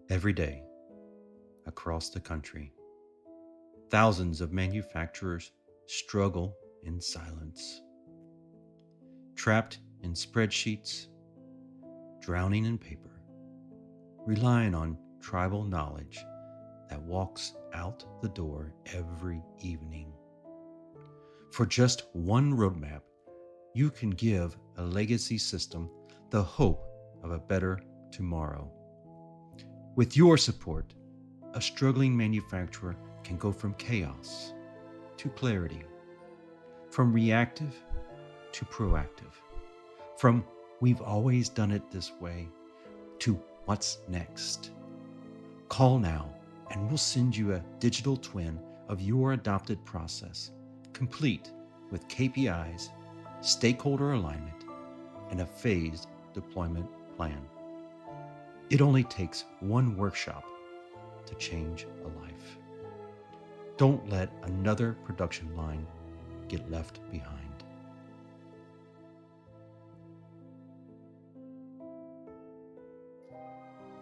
Every day, across the country, thousands of manufacturers struggle in silence, trapped in spreadsheets, drowning in paper, relying on tribal knowledge that walks out the door every evening. For just one roadmap, you can give a legacy system the hope of a better tomorrow. With your support, a struggling manufacturer can go from chaos to clarity, from reactive to proactive, from we've always done it this way to what's next. Call now and we'll send you a digital twin of your adopted process, complete with KPIs, stakeholder alignment, and a phased deployment plan. It only takes one workshop to change a life. Don't let another production line get left behind.